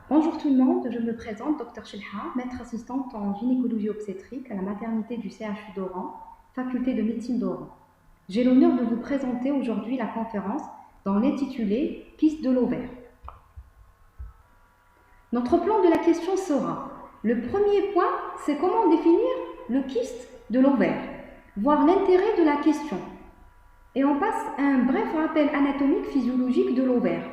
Bonjour tout le monde, je me présente, Dr Chilha, maître assistante en gynécologie obstétrique à la maternité du CHU d'Oran, faculté de médecine d'Oran. J'ai l'honneur de vous présenter aujourd'hui la conférence dans l'intitulé « Kyste de l'ovaire ». Notre plan de la question sera, le premier point, c'est comment définir le kyste de l'ovaire, voir l'intérêt de la question. Et on passe à un bref rappel anatomique physiologique de l'ovaire.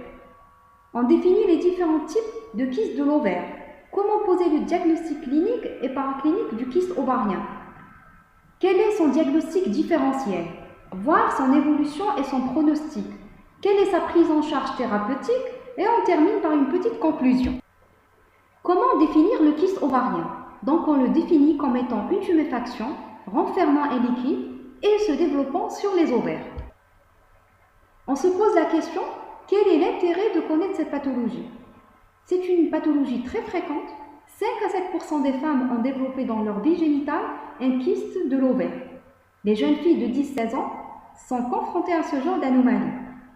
On définit les différents types de kyste de l'ovaire, comment poser le diagnostic clinique et paraclinique du kyste ovarien, quel est son diagnostic différentiel, voir son évolution et son pronostic, quelle est sa prise en charge thérapeutique, et on termine par une petite conclusion. Comment définir le kyste ovarien? Donc on le définit comme étant une tuméfaction, renfermant un liquide et se développant sur les ovaires. On se pose la question, quel est l'intérêt de connaître cette pathologie? C'est une pathologie très fréquente. 5 à 7% des femmes ont développé dans leur vie génitale un kyste de l'ovaire. Les jeunes filles de 10-16 ans sont confrontées à ce genre d'anomalie.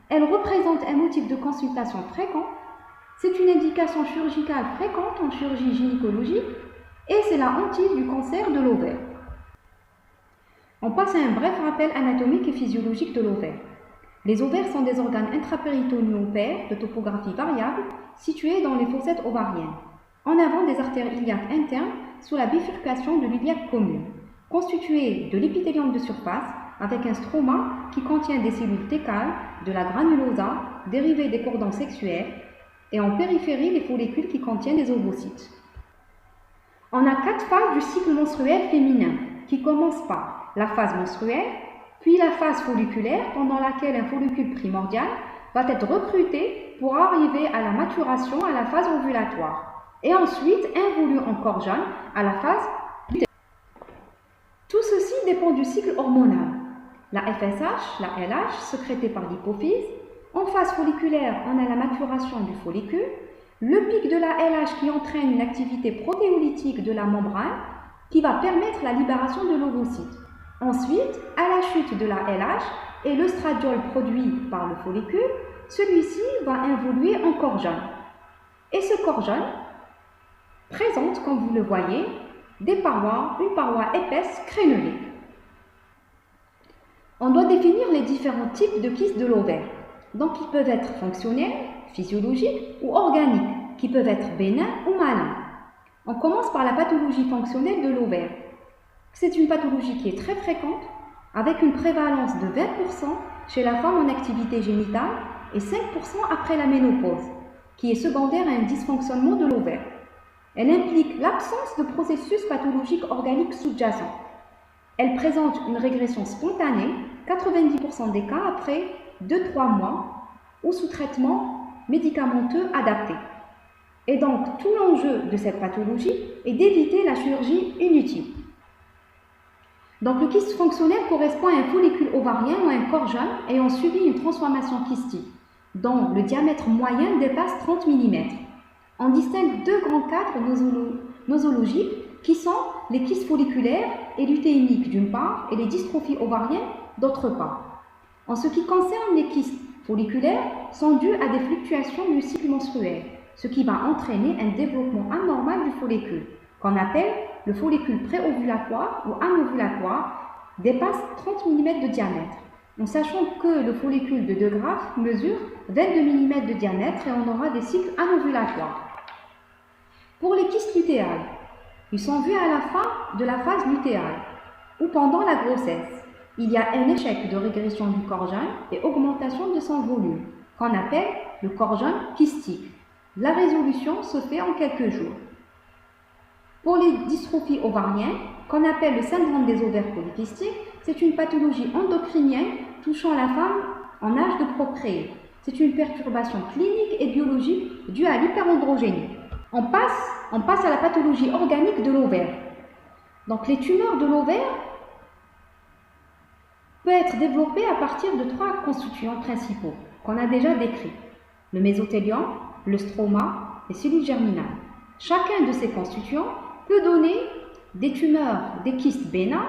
Elles représentent un motif de consultation fréquent. C'est une indication chirurgicale fréquente en chirurgie gynécologique et c'est la hantise du cancer de l'ovaire. On passe à un bref rappel anatomique et physiologique de l'ovaire. Les ovaires sont des organes intrapéritonéaux pairs de topographie variable situés dans les fossettes ovariennes, en avant des artères iliaques internes sous la bifurcation de l'iliaque commune, constitués de l'épithélium de surface avec un stroma qui contient des cellules thécales, de la granulosa dérivée des cordons sexuels et en périphérie les follicules qui contiennent des ovocytes. On a 4 phases du cycle menstruel féminin qui commencent par la phase menstruelle, puis la phase folliculaire pendant laquelle un follicule primordial va être recruté pour arriver à la maturation à la phase ovulatoire et ensuite involue en corps jaune à la phase lutéale. Tout ceci dépend du cycle hormonal. La FSH, la LH, sécrétée par l'hypophyse. En phase folliculaire, on a la maturation du follicule, le pic de la LH qui entraîne une activité protéolytique de la membrane qui va permettre la libération de l'ovocyte. Ensuite, à la chute de la LH et l'œstradiol produit par le follicule, celui-ci va involuer en corps jaune. Et ce corps jaune présente, comme vous le voyez, une paroi épaisse crénelée. On doit définir les différents types de kystes de l'ovaire. Donc, ils peuvent être fonctionnels, physiologiques ou organiques, qui peuvent être bénins ou maligns. On commence par la pathologie fonctionnelle de l'ovaire. C'est une pathologie qui est très fréquente, avec une prévalence de 20% chez la femme en activité génitale et 5% après la ménopause, qui est secondaire à un dysfonctionnement de l'ovaire. Elle implique l'absence de processus pathologiques organiques sous-jacents. Elle présente une régression spontanée, 90% des cas après 2-3 mois, ou sous traitement médicamenteux adapté. Et donc, tout l'enjeu de cette pathologie est d'éviter la chirurgie inutile. Donc, le kyste fonctionnel correspond à un follicule ovarien ou à un corps jaune ayant subi une transformation kystique, dont le diamètre moyen dépasse 30 mm. On distingue 2 grands cadres nosologiques qui sont les kystes folliculaires et lutéiniques d'une part et les dystrophies ovariennes d'autre part. En ce qui concerne les kystes folliculaires, sont dus à des fluctuations du cycle menstruel, ce qui va entraîner un développement anormal du follicule, qu'on appelle le follicule préovulatoire ou anovulatoire, dépasse 30 mm de diamètre, en sachant que le follicule de 2 graphes mesure 22 mm de diamètre et on aura des cycles anovulatoires. Pour les kystes lutéales, ils sont vus à la fin de la phase lutéale ou pendant la grossesse. Il y a un échec de régression du corps jaune et augmentation de son volume, qu'on appelle le corps jaune kystique. La résolution se fait en quelques jours. Pour les dystrophies ovariennes, qu'on appelle le syndrome des ovaires polykystiques, c'est une pathologie endocrinienne touchant la femme en âge de procréer. C'est une perturbation clinique et biologique due à l'hyperandrogénie. On passe à la pathologie organique de l'ovaire. Donc les tumeurs de l'ovaire peuvent être développées à partir de 3 constituants principaux qu'on a déjà décrits. Le mésothélium, le stroma, les cellules germinales. Chacun de ces constituants peut donner des tumeurs, des kystes bénins,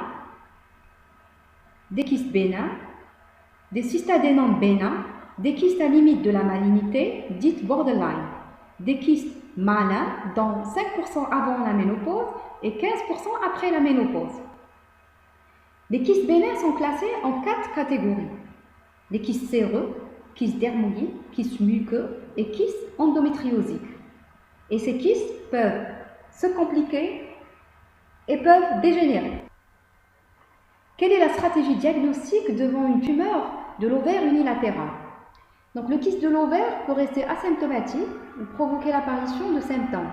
des cystadénomes bénins, des kystes à limite de la malignité, dites borderline, des kystes malin, dont 5% avant la ménopause et 15% après la ménopause. Les kystes bénins sont classés en 4 catégories. Les kystes séreux, kystes dermoïdes, kystes muqueux et kystes endométriosiques. Et ces kystes peuvent se compliquer et peuvent dégénérer. Quelle est la stratégie diagnostique devant une tumeur de l'ovaire unilatéral? Donc le kyste de l'ovaire peut rester asymptomatique ou provoquer l'apparition de symptômes.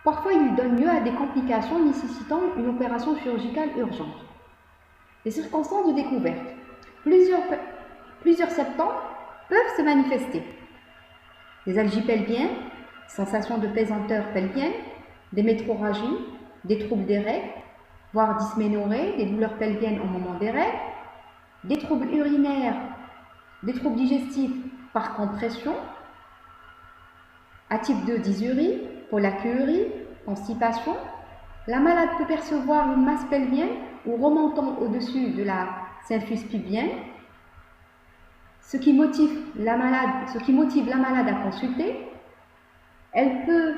Parfois, il donne lieu à des complications nécessitant une opération chirurgicale urgente. Les circonstances de découverte. Plusieurs symptômes peuvent se manifester. Des algies pelviennes, sensations de pesanteur pelvienne, des métrorragies, des troubles des règles, voire dysménorrhée, des douleurs pelviennes au moment des règles, des troubles urinaires, des troubles digestifs par compression, à type 2 dysurie, pollakiurie, constipation. La malade peut percevoir une masse pelvienne ou remontant au-dessus de la symphyse pubienne, ce qui motive la malade à consulter. Elle peut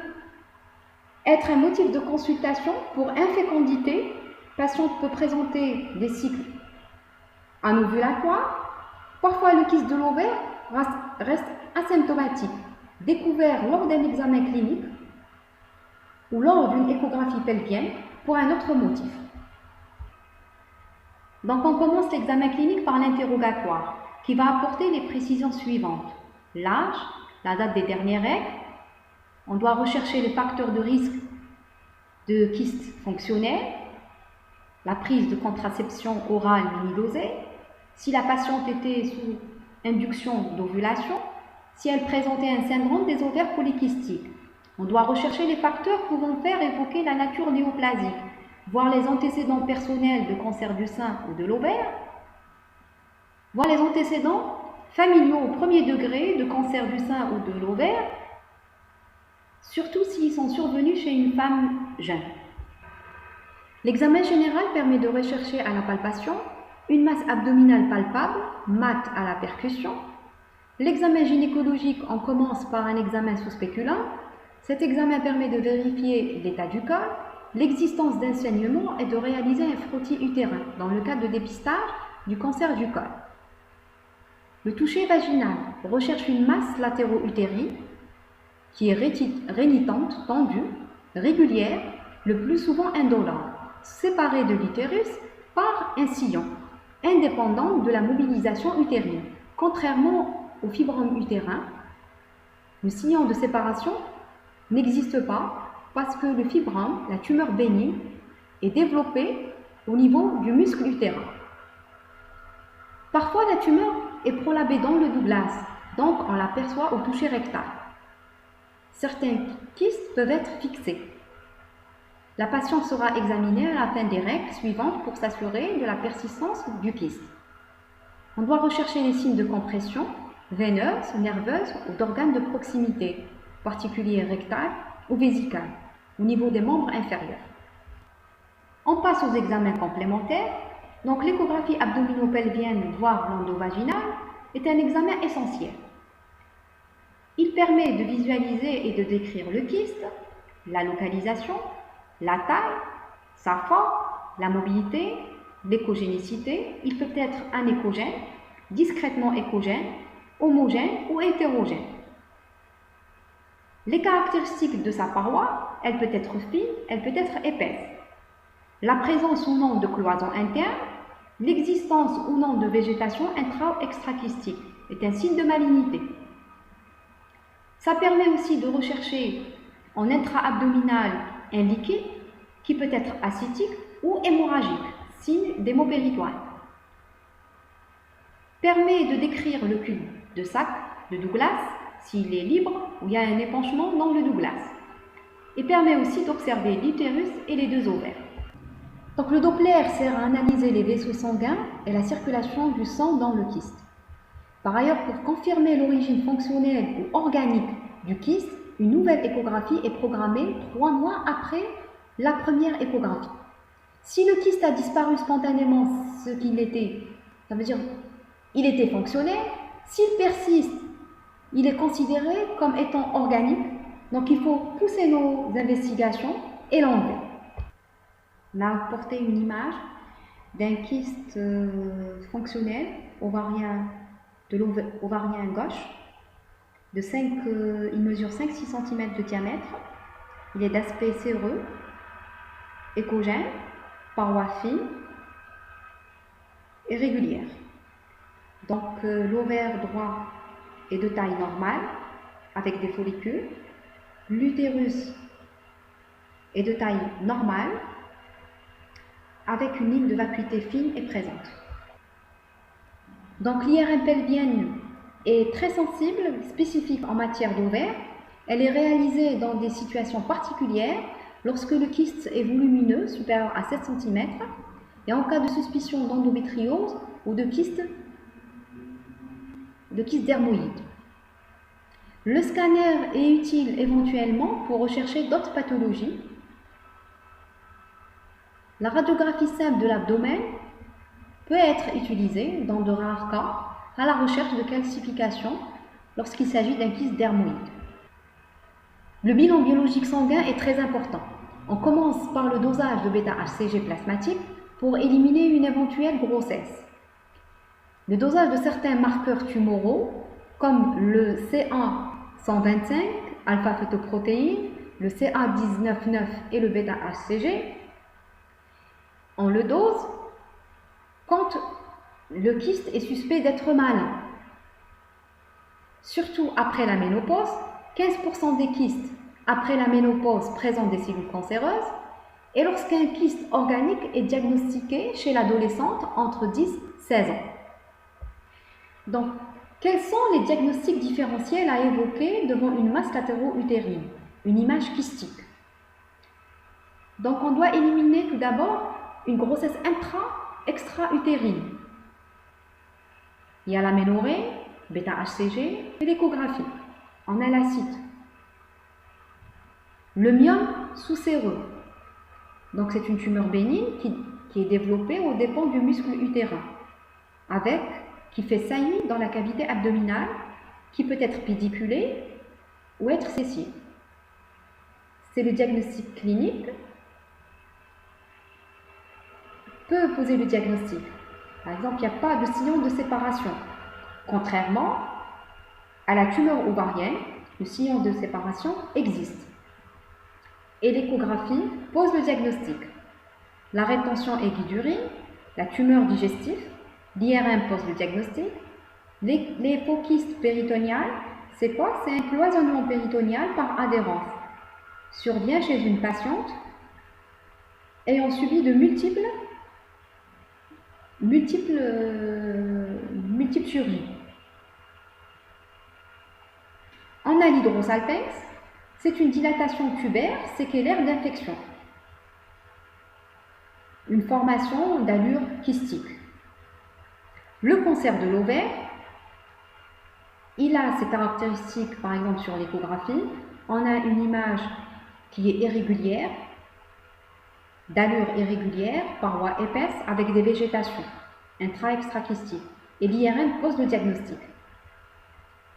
être un motif de consultation pour infécondité. La patiente peut présenter des cycles anovulatoires. Parfois, le kyste de l'ovaire reste asymptomatique, découvert lors d'un examen clinique ou lors d'une échographie pelvienne pour un autre motif. Donc, on commence l'examen clinique par l'interrogatoire qui va apporter les précisions suivantes. L'âge, la date des dernières règles. On doit rechercher les facteurs de risque de kyste fonctionnel, la prise de contraception orale minidosée, si la patiente était sous induction d'ovulation, si elle présentait un syndrome des ovaires polykystiques. On doit rechercher les facteurs pouvant faire évoquer la nature néoplasique, voir les antécédents personnels de cancer du sein ou de l'ovaire, voir les antécédents familiaux au premier degré de cancer du sein ou de l'ovaire, surtout s'ils sont survenus chez une femme jeune. L'examen général permet de rechercher à la palpation une masse abdominale palpable, mate à la percussion. L'examen gynécologique, on commence par un examen sous spéculum. Cet examen permet de vérifier l'état du col, l'existence d'un saignement et de réaliser un frottis utérin dans le cadre de dépistage du cancer du col. Le toucher vaginal recherche une masse latéro-utérine qui est rénitente, tendue, régulière, le plus souvent indolore, séparée de l'utérus par un sillon, indépendant de la mobilisation utérine. Contrairement au fibrome utérin, le sillon de séparation n'existe pas parce que le fibrome, la tumeur bénigne, est développé au niveau du muscle utérin. Parfois, la tumeur est prolabée dans le Douglas, donc on l'aperçoit au toucher rectal. Certains kystes peuvent être fixés. La patiente sera examinée à la fin des règles suivantes pour s'assurer de la persistance du kyste. On doit rechercher les signes de compression veineuse, nerveuse ou d'organes de proximité, en particulier rectal ou vésical, au niveau des membres inférieurs. On passe aux examens complémentaires. Donc l'échographie abdominopelvienne, voire l'endovaginale, est un examen essentiel. Il permet de visualiser et de décrire le kyste, la localisation, la taille, sa forme, la mobilité, l'échogénicité. Il peut être anéchogène, discrètement échogène, homogène ou hétérogène. Les caractéristiques de sa paroi, elle peut être fine, elle peut être épaisse. La présence ou non de cloison interne, l'existence ou non de végétation intra- ou extrakystique est un signe de malignité. Ça permet aussi de rechercher en intra-abdominal un liquide qui peut être acétique ou hémorragique, signe d'hémopéritoine. Permet de décrire le cul de sac de Douglas s'il est libre ou il y a un épanchement dans le Douglas. Et permet aussi d'observer l'utérus et les deux ovaires. Donc le Doppler sert à analyser les vaisseaux sanguins et la circulation du sang dans le kyste. Par ailleurs, pour confirmer l'origine fonctionnelle ou organique du kyste, une nouvelle échographie est programmée 3 mois après la première échographie. Si le kyste a disparu spontanément, ce qu'il était, ça veut dire il était fonctionnel. S'il persiste, il est considéré comme étant organique Donc il faut pousser nos investigations et l'enlever. On a porté une image d'un kyste fonctionnel ovarien de l'ovarien gauche. Il mesure 5-6 cm de diamètre. Il est d'aspect séreux, échogène, paroi fine et régulière. Donc l'ovaire droit est de taille normale avec des follicules. L'utérus est de taille normale avec une ligne de vacuité fine et présente. Donc l'IRM pelvienne est très sensible, spécifique en matière d'ovaire. Elle est réalisée dans des situations particulières lorsque le kyste est volumineux, supérieur à 7 cm, et en cas de suspicion d'endométriose ou de kyste dermoïde. Le scanner est utile éventuellement pour rechercher d'autres pathologies. La radiographie simple de l'abdomen peut être utilisée dans de rares cas à la recherche de calcification lorsqu'il s'agit d'un kyste dermoïde. Le bilan biologique sanguin est très important. On commence par le dosage de bêta-HCG plasmatique pour éliminer une éventuelle grossesse. Le dosage de certains marqueurs tumoraux comme le CA125, alpha-fetoprotéine, le CA19-9 et le bêta-HCG, on le dose quand le kyste est suspect d'être malin. Surtout après la ménopause, 15% des kystes après la ménopause présentent des cellules cancéreuses et lorsqu'un kyste organique est diagnostiqué chez l'adolescente entre 10 et 16 ans. Donc, quels sont les diagnostics différentiels à évoquer devant une masse latéro-utérine, une image kystique? Donc, on doit éliminer tout d'abord une grossesse extra-utérine. Il y a l'aménorrhée, bêta-HCG et l'échographie. On a la cite. Le myome sous-séreux. Donc, c'est une tumeur bénigne qui est développée aux dépens du muscle utérin, qui fait saillie dans la cavité abdominale, qui peut être pédiculée ou être sessive. C'est le diagnostic clinique. Peut poser le diagnostic. Par exemple, il n'y a pas de sillon de séparation. Contrairement à la tumeur ovarienne, le sillon de séparation existe. Et l'échographie pose le diagnostic. La rétention aiguë d'urine, la tumeur digestive, l'IRM pose le diagnostic. L'hypokystes péritonial, c'est quoi? C'est un cloisonnement péritonial par adhérence. Survient chez une patiente ayant subi de multiples chirurgies. On a l'hydrosalpinx, c'est une dilatation tubaire séquelaire d'infection, une formation d'allure kystique. Le cancer de l'ovaire, il a ses caractéristiques, par exemple sur l'échographie. On a une image qui est irrégulière, d'allure irrégulière, paroi épaisse avec des végétations intra-extrakystiques. Et l'IRM pose le diagnostic.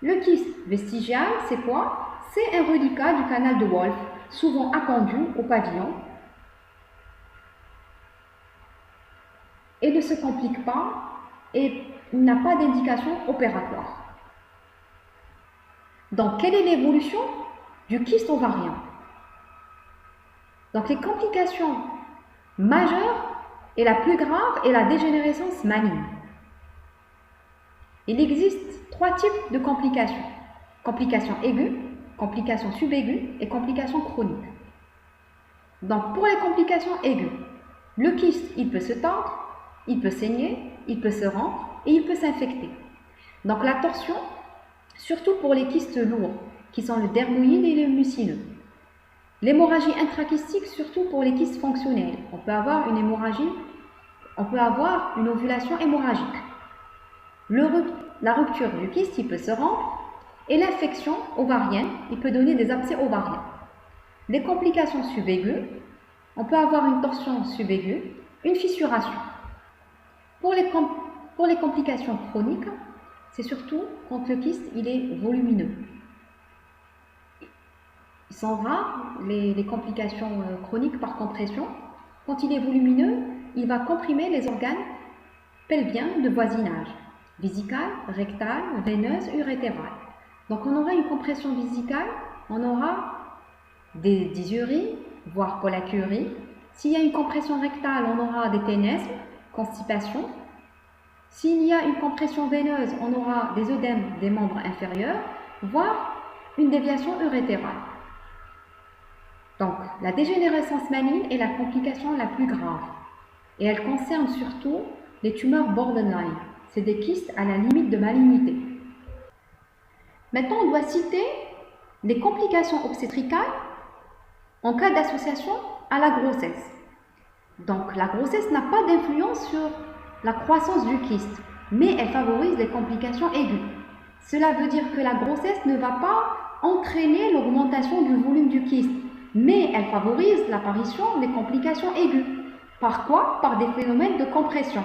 Le kyste vestigial, c'est quoi? C'est un reliquat du canal de Wolff, souvent appendu au pavillon, et ne se complique pas et n'a pas d'indication opératoire. Donc, quelle est l'évolution du kyste ovarien? Donc, les complications majeures et la plus grave est la dégénérescence maligne. Il existe 3 types de complications. Complications aiguës, complications subaiguës et complications chroniques. Donc, pour les complications aiguës, le kyste, il peut se tordre, il peut saigner, il peut se rompre et il peut s'infecter. Donc, la torsion, surtout pour les kystes lourds, qui sont le dermoïde et le mucineux. L'hémorragie intrakystique, surtout pour les kystes fonctionnels. On peut avoir une ovulation hémorragique. La rupture du kyste, il peut se rompre, et l'infection ovarienne, il peut donner des abcès ovariens. Les complications subaiguës, on peut avoir une torsion subaiguë, une fissuration. Pour les complications chroniques, c'est surtout quand le kyste il est volumineux. Ils sont rares, les complications chroniques par compression. Quand il est volumineux, il va comprimer les organes pelviens de voisinage, vésicale, rectale, veineuse, urétérale. Donc on aura une compression vésicale, on aura des dysuries, voire pollakiurie. S'il y a une compression rectale, on aura des ténesmes, constipation. S'il y a une compression veineuse, on aura des œdèmes des membres inférieurs, voire une déviation urétérale. Donc, la dégénérescence maligne est la complication la plus grave et elle concerne surtout les tumeurs borderline. C'est des kystes à la limite de malignité. Maintenant, on doit citer les complications obstétricales en cas d'association à la grossesse. Donc, la grossesse n'a pas d'influence sur la croissance du kyste, mais elle favorise les complications aiguës. Cela veut dire que la grossesse ne va pas entraîner l'augmentation du volume du kyste, mais elle favorise l'apparition des complications aiguës. Par quoi? Par des phénomènes de compression.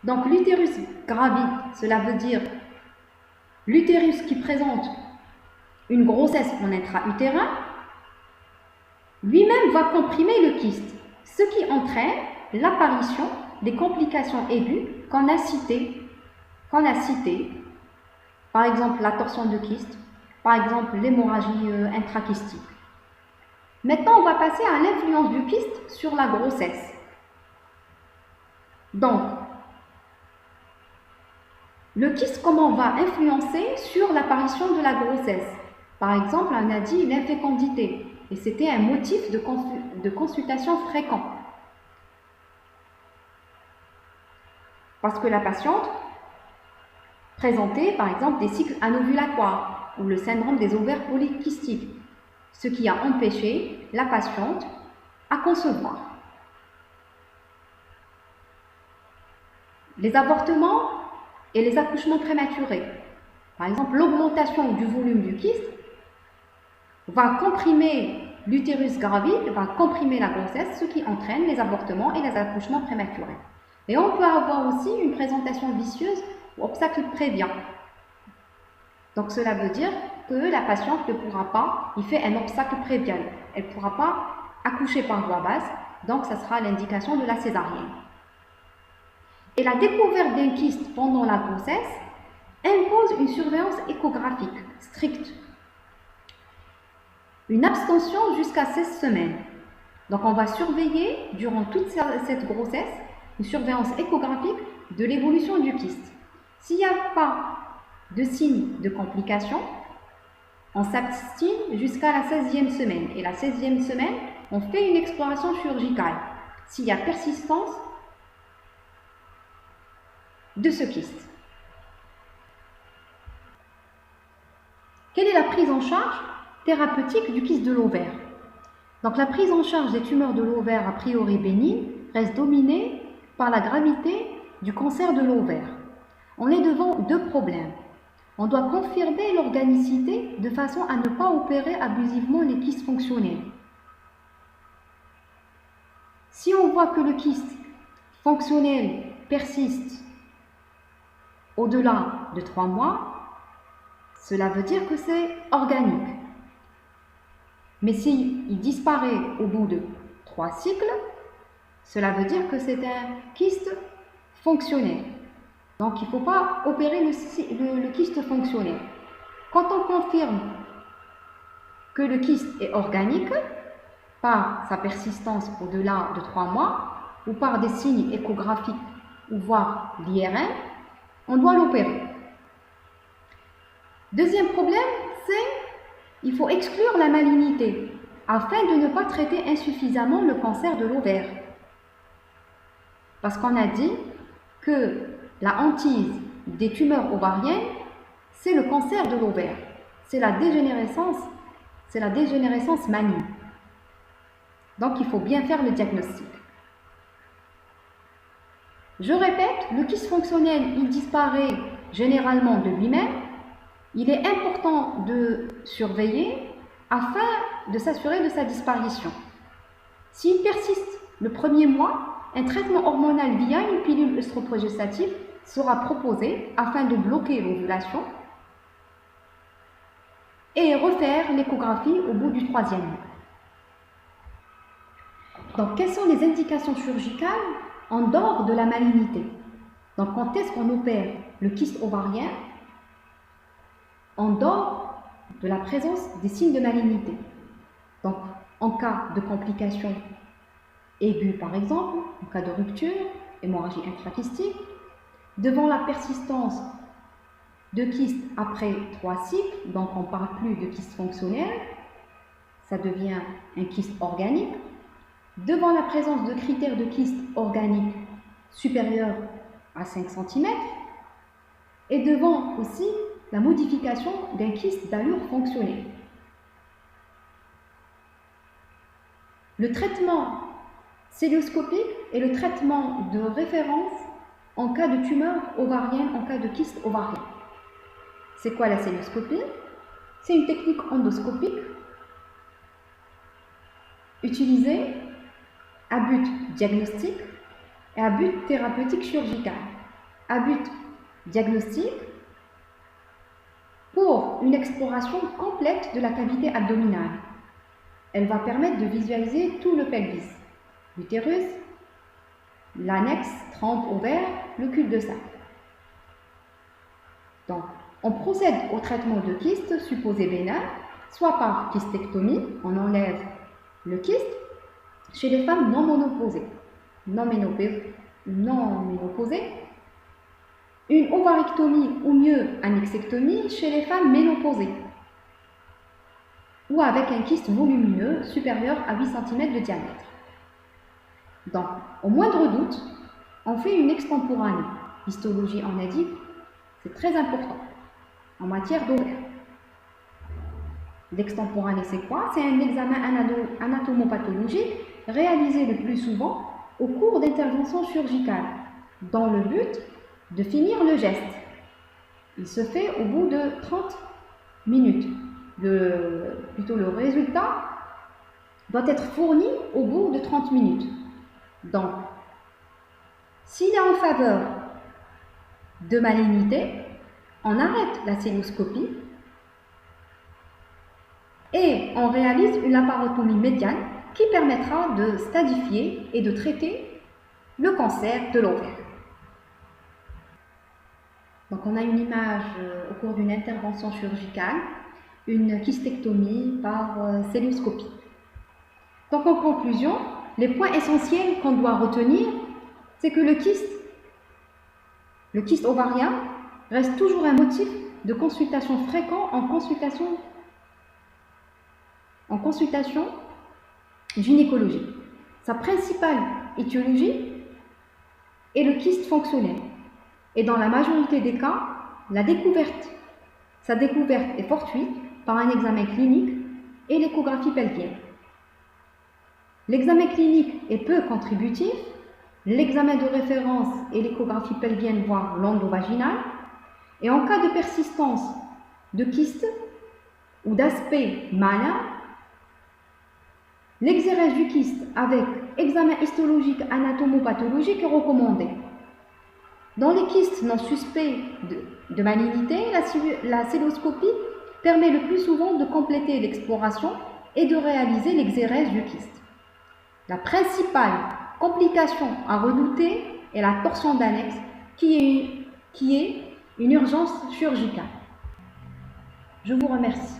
Donc l'utérus gravide, cela veut dire l'utérus qui présente une grossesse en intra-utérin, lui-même va comprimer le kyste, ce qui entraîne l'apparition des complications aiguës qu'on a citées. Par exemple la torsion de kyste, par exemple l'hémorragie intrakystique. Maintenant, on va passer à l'influence du kyste sur la grossesse. Donc, le kyste, comment va influencer sur l'apparition de la grossesse? Par exemple, on a dit l'infécondité, et c'était un motif de consultation fréquent. Parce que la patiente présentait, par exemple, des cycles anovulatoires ou le syndrome des ovaires polykystiques, ce qui a empêché la patiente à concevoir. Les avortements et les accouchements prématurés. Par exemple, l'augmentation du volume du kyste va comprimer l'utérus gravide, va comprimer la grossesse, ce qui entraîne les avortements et les accouchements prématurés. Et on peut avoir aussi une présentation vicieuse ou obstacle prévient. Donc cela veut dire que la patiente ne pourra pas, il fait un obstacle prévial, elle ne pourra pas accoucher par voie basse, donc ça sera l'indication de la césarienne. Et la découverte d'un kyste pendant la grossesse impose une surveillance échographique stricte. Une abstention jusqu'à 16 semaines. Donc on va surveiller durant toute cette grossesse une surveillance échographique de l'évolution du kyste. S'il n'y a pas de signes de complications, on s'abstient jusqu'à la 16e semaine. Et la 16e semaine, on fait une exploration chirurgicale. S'il y a persistance de ce kyste. Quelle est la prise en charge thérapeutique du kyste de l'ovaire? Donc la prise en charge des tumeurs de l'ovaire a priori bénignes reste dominée par la gravité du cancer de l'ovaire. On est devant deux problèmes. On doit confirmer l'organicité de façon à ne pas opérer abusivement les kystes fonctionnels. Si on voit que le kyste fonctionnel persiste au-delà de 3 mois, cela veut dire que c'est organique. Mais s'il disparaît au bout de 3 cycles, cela veut dire que c'est un kyste fonctionnel. Donc il ne faut pas opérer le kyste fonctionnel. Quand on confirme que le kyste est organique, par sa persistance au-delà de 3 mois, ou par des signes échographiques, ou voire l'IRM, on doit l'opérer. Deuxième problème, c'est qu'il faut exclure la malignité, afin de ne pas traiter insuffisamment le cancer de l'ovaire. Parce qu'on a dit que la hantise des tumeurs ovariennes, c'est le cancer de l'ovaire. C'est la dégénérescence maligne. Donc, il faut bien faire le diagnostic. Je répète, le kyste fonctionnel, il disparaît généralement de lui-même. Il est important de surveiller afin de s'assurer de sa disparition. S'il persiste le premier mois, un traitement hormonal via une pilule œstroprogestative sera proposé afin de bloquer l'ovulation et refaire l'échographie au bout du 3e mois. Donc, quelles sont les indications chirurgicales en dehors de la malignité? Donc, quand est-ce qu'on opère le kyste ovarien en dehors de la présence des signes de malignité? Donc, en cas de complications aiguës, par exemple, en cas de rupture, hémorragie intrakystique, devant la persistance de kyste après 3 cycles, donc on ne parle plus de kyste fonctionnel, ça devient un kyste organique, devant la présence de critères de kyste organique supérieurs à 5 cm, et devant aussi la modification d'un kyste d'allure fonctionnelle. Le traitement célioscopique est le traitement de référence en cas de tumeur ovarienne, en cas de kyste ovarien. C'est quoi la célioscopie? C'est une technique endoscopique utilisée à but diagnostique et à but thérapeutique chirurgical. À but diagnostique pour une exploration complète de la cavité abdominale. Elle va permettre de visualiser tout le pelvis, l'utérus, l'annexe, trempe, ovaire, le cul-de-sac. Donc, on procède au traitement de kyste supposé bénin, soit par kystectomie, on enlève le kyste, chez les femmes non ménopausées, une ovarectomie ou mieux annexectomie chez les femmes ménopausées, ou avec un kyste volumineux supérieur à 8 cm de diamètre. Donc, au moindre doute, on fait une extemporanée. Histologie, on a dit, c'est très important en matière d'ovaire. L'extemporanée, c'est quoi? C'est un examen anatomopathologique réalisé le plus souvent au cours d'interventions chirurgicales, dans le but de finir le geste. Il se fait au bout de 30 minutes. Le résultat doit être fourni au bout de 30 minutes. Donc, s'il est en faveur de malignité, on arrête la célioscopie et on réalise une laparotomie médiane qui permettra de stadifier et de traiter le cancer de l'ovaire. Donc, on a une image au cours d'une intervention chirurgicale, une kystectomie par célioscopie. Donc, en conclusion, les points essentiels qu'on doit retenir, c'est que le kyste ovarien reste toujours un motif de consultation fréquent en consultation gynécologique. Sa principale étiologie est le kyste fonctionnel. Et dans la majorité des cas, sa découverte est fortuite par un examen clinique et l'échographie pelvienne. L'examen clinique est peu contributif, l'examen de référence et l'échographie pelvienne, voire l'endovaginale, et en cas de persistance de kyste ou d'aspect malin, l'exérèse du kyste avec examen histologique anatomopathologique est recommandé. Dans les kystes non suspects de malignité, la célioscopie permet le plus souvent de compléter l'exploration et de réaliser l'exérèse du kyste. La principale complication à redouter est la torsion d'annexe qui est une urgence chirurgicale. Je vous remercie.